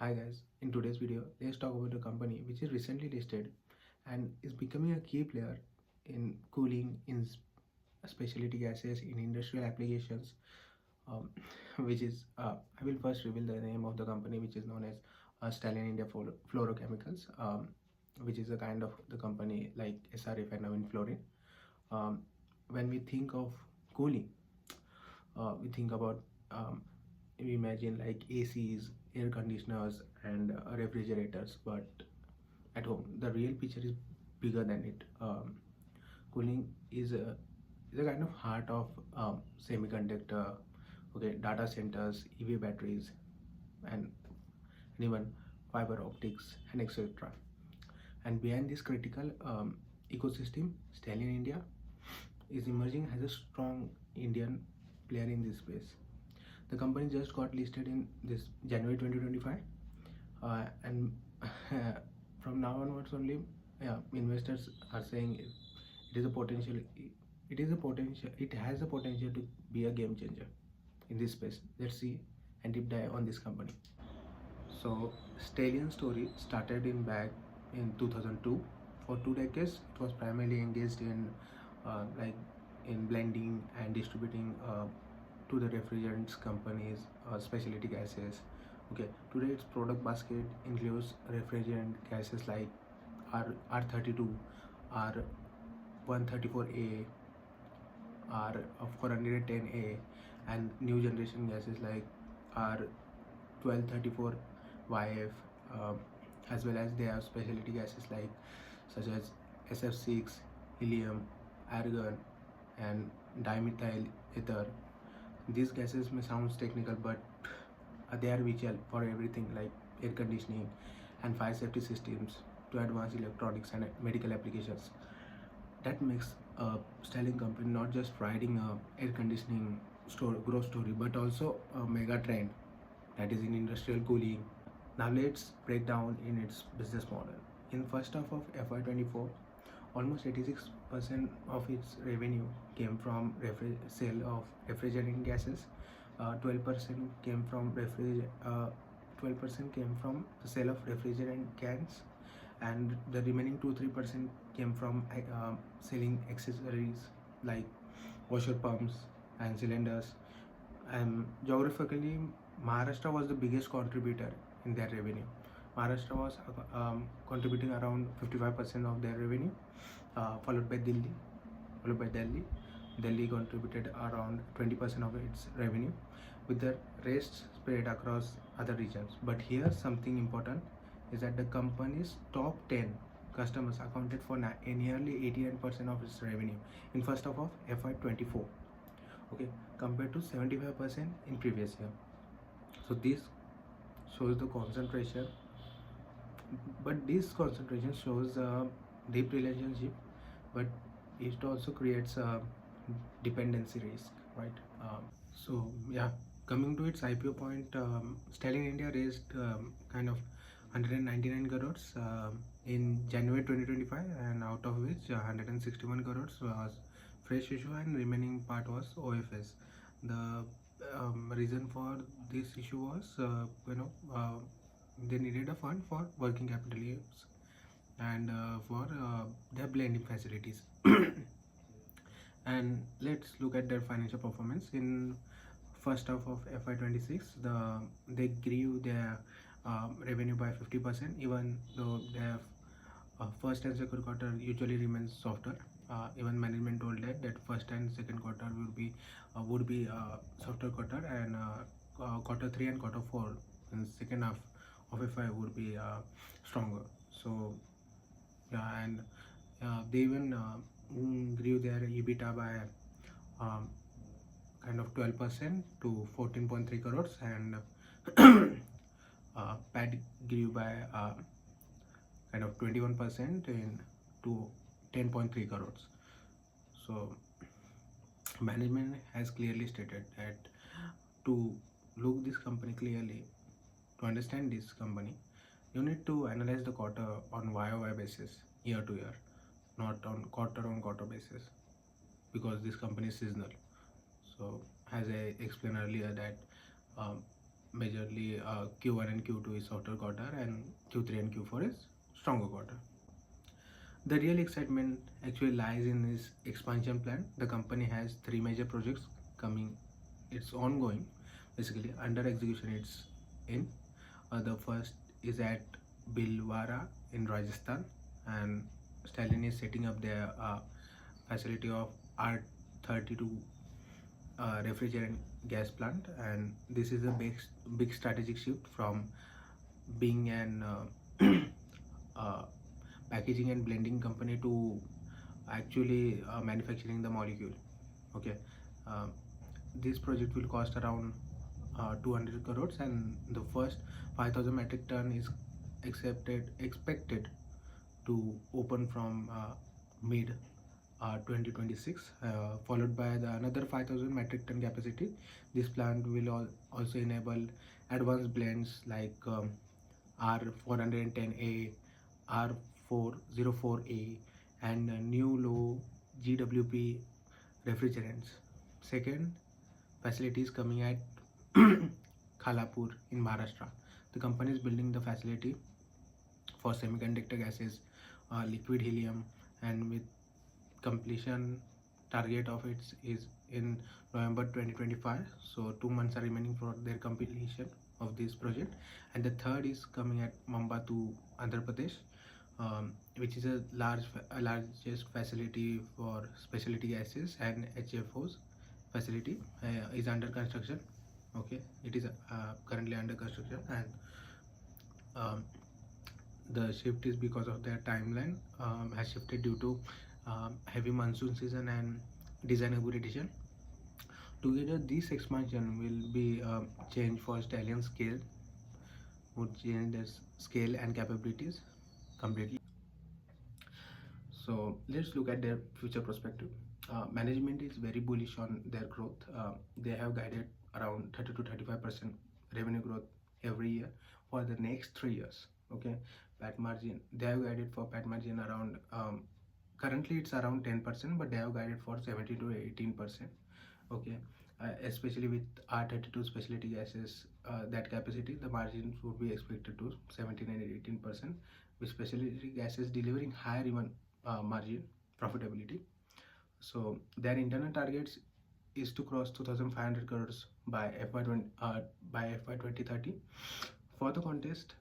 Hi guys, in today's video, let's talk about a company which is recently listed and is becoming a key player in cooling, in specialty gases, in industrial applications. Um, which is, I will first reveal the name of the company, which is known as Stallion India Fluorochemicals, which is a kind of the company like SRF and now in fluorine. When we think of cooling, we think about we imagine like ACs, air conditioners, and refrigerators, but at home the real picture is bigger than it. Cooling is a kind of heart of semiconductor, okay, data centers, EV batteries, and even fiber optics and etc. And behind this critical ecosystem, Stallion India is emerging as a strong Indian player in this space. The company just got listed in this January 2025, and from now onwards only, yeah, investors are saying it is a potential. It is a potential. It has the potential to be a game changer in this space. Let's see and deep dive on this company. So, Stallion story started in back in 2002. For 2 decades, it was primarily engaged in like in blending and distributing to the refrigerants companies, specialty gases. Okay, today its product basket includes refrigerant gases like R32, R134A, R410A, and new generation gases like R1234YF, as well as they have specialty gases like such as SF6, helium, argon, and dimethyl ether. These gases may sound technical, but they are vital for everything like air conditioning and fire safety systems to advanced electronics and medical applications. That makes a styling company not just riding a air conditioning growth story, but also a mega trend that is in industrial cooling. Now let's break down in its business model. In first half of FY24, almost 86% of its revenue came from sale of refrigerant gases. 12% came from 12% came from the sale of refrigerant cans, and the remaining 2-3% came from selling accessories like washer pumps and cylinders. Geographically, Maharashtra was the biggest contributor in their revenue. Maharashtra was contributing around 55% of their revenue, followed by Delhi. Followed by Delhi. Delhi contributed around 20% of its revenue, with the rest spread across other regions. But here, something important is that the company's top 10 customers accounted for nearly 89% of its revenue in first half of FY24. Okay, compared to 75% in previous year. So this shows the concentration, but this concentration shows a deep relationship, but it also creates a dependency risk, right? So yeah, coming to its IPO point, Stallion India raised kind of 199 crores in January 2025, and out of which 161 crores was fresh issue and remaining part was OFS. The reason for this issue was they needed a fund for working capital use and for their blending facilities. And let's look at their financial performance in first half of FY26. They grew their revenue by 50%, even though their first and second quarter usually remains softer. Even management told that first and second quarter would be softer quarter, and quarter 3 and quarter 4 and second half of FY would be stronger. So yeah, and they even grew their EBITDA by um, kind of 12% to 14.3 crores, and PAT grew by kind of 21% in to 10.3 crores. So management has clearly stated that to look this company clearly, to understand this company, you need to analyze the quarter on YOY basis, year to year, not on quarter basis, because this company is seasonal. So as I explained earlier that majorly Q1 and Q2 is softer quarter, and Q3 and Q4 is stronger quarter. The real excitement actually lies in this expansion plan. The company has three major projects coming. It's ongoing, basically under execution. It's in. The first is at Bhilwara in Rajasthan, and Stallion is setting up their facility of R32 refrigerant gas plant, and this is a big strategic shift from being an uh, packaging and blending company to actually manufacturing the molecule. Okay, uh, this project will cost around 200 crores, and the first 5,000 metric ton is expected to open from mid 2026, followed by the another 5,000 metric ton capacity. This plant will also enable advanced blends like R410A, R404A, and new low GWP refrigerants. Second facility is coming at Khalapur in Maharashtra. The company is building the facility for semiconductor gases, liquid helium, and with completion target of it is in November 2025. So 2 months are remaining for their completion of this project. And the third is coming at Mambattu, Andhra Pradesh, which is a largest facility for specialty gases and HFOs. Facility is under construction. Okay, it is currently under construction, and um, the shift is because of their timeline has shifted due to heavy monsoon season and design upgradation. Together, this expansion will be change for Stallion scale, would change the scale and capabilities completely. So let's look at their future perspective. Management is very bullish on their growth. They have guided around 30 to 35% revenue growth every year for the next 3 years. Okay, PAT margin, they have guided for PAT margin around currently it's around 10%, but they have guided for 17 to 18%. Okay, especially with R32 specialty gases, that capacity, the margins would be expected to 17 and 18%, with specialty gases delivering higher even margin profitability. So their internal targets is to cross 2,500 crores by FY 2030. For the contest,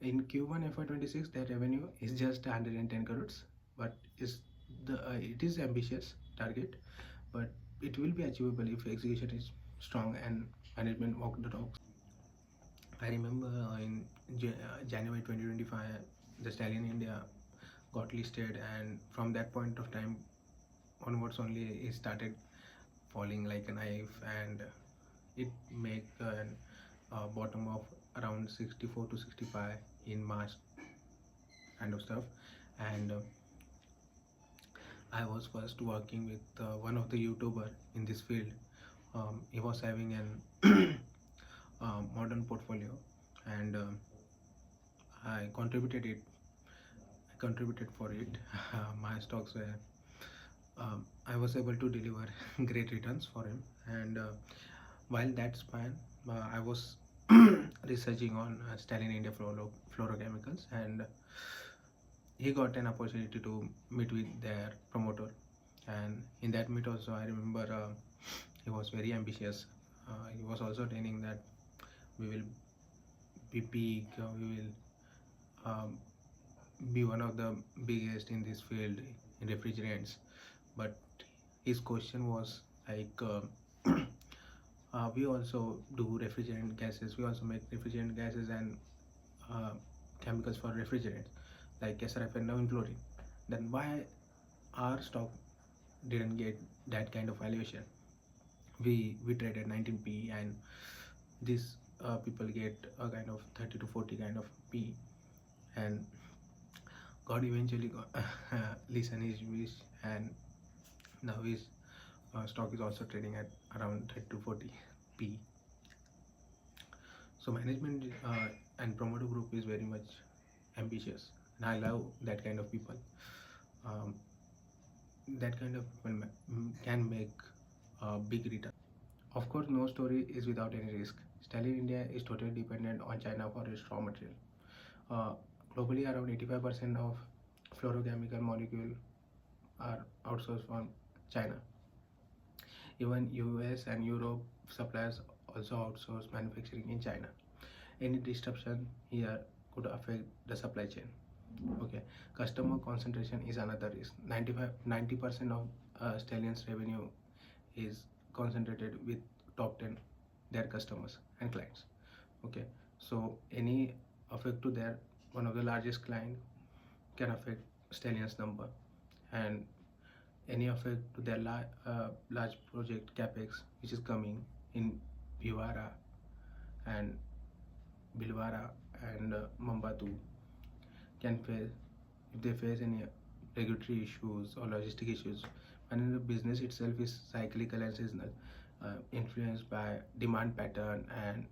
in Q1 FY26, their revenue is just 110 crores, but it is ambitious target, but it will be achievable if execution is strong and management walk the talks. I remember in January 2025, the Stallion India got listed, and from that point of time onwards only it started falling like a knife, and it make a bottom of around 64 to 65 in March kind of stuff. And I was first working with one of the YouTuber in this field. He was having an modern portfolio, and I contributed for it. My stocks were I was able to deliver great returns for him. And while that span, I was researching on Stallion India Fluorochemicals, and he got an opportunity to meet with their promoter. And in that meet also, I remember he was very ambitious. He was also telling that we will be big, we will be one of the biggest in this field in refrigerants. But his question was like, we also do refrigerant gases, we also make refrigerant gases and chemicals for refrigerants like SRF and now chlorine. Then why our stock didn't get that kind of valuation? We traded 19p, and these people get a kind of 30 to 40 kind of p. And God eventually got listen his wish, and now his stock is also trading at around 30 to 40 p. So management and promoter group is very much ambitious, and I love that kind of people. um, that kind of people can make a big return. Of course, no story is without any risk. Stallion India is totally dependent on China for its raw material. Uh, Globally, around 85% of fluorochemical molecules are outsourced from China. Even US and Europe suppliers also outsource manufacturing in China. Any disruption here could affect the supply chain. Okay, customer concentration is another risk. 90% of Stallion's revenue is concentrated with top 10 their customers and clients. Okay, so any affect to their one of the largest client can affect Stallion's number, and any effect to their large project capex which is coming in Bhilwara and Bhilwara and Mambattu can face if they face any regulatory issues or logistic issues. And the business itself is cyclical and seasonal, influenced by demand pattern and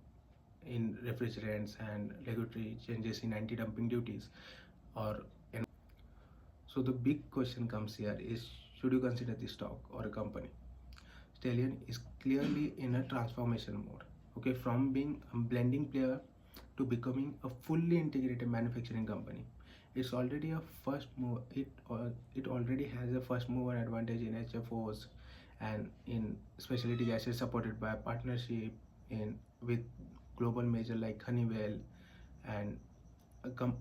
in refrigerants and regulatory changes in anti-dumping duties or so the big question comes here is, should you consider this stock or a company? Stallion is clearly in a transformation mode. Okay, from being a blending player to becoming a fully integrated manufacturing company. It's already a first move. It already has a first mover advantage in HFOs and in specialty gases, supported by a partnership in with global major like Honeywell. And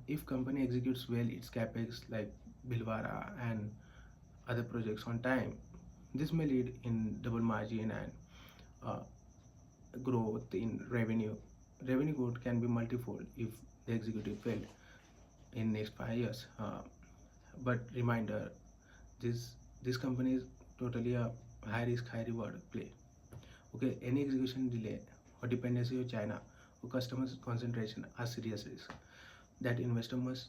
if company executes well its capex like Bhilwara and other projects on time, this may lead in double margin and uh, growth in revenue. Revenue growth can be multifold if the executive failed in next 5 years. But reminder, this company is totally a high risk, high reward play. Okay, any execution delay or dependency of China or customers concentration are serious risks that investor must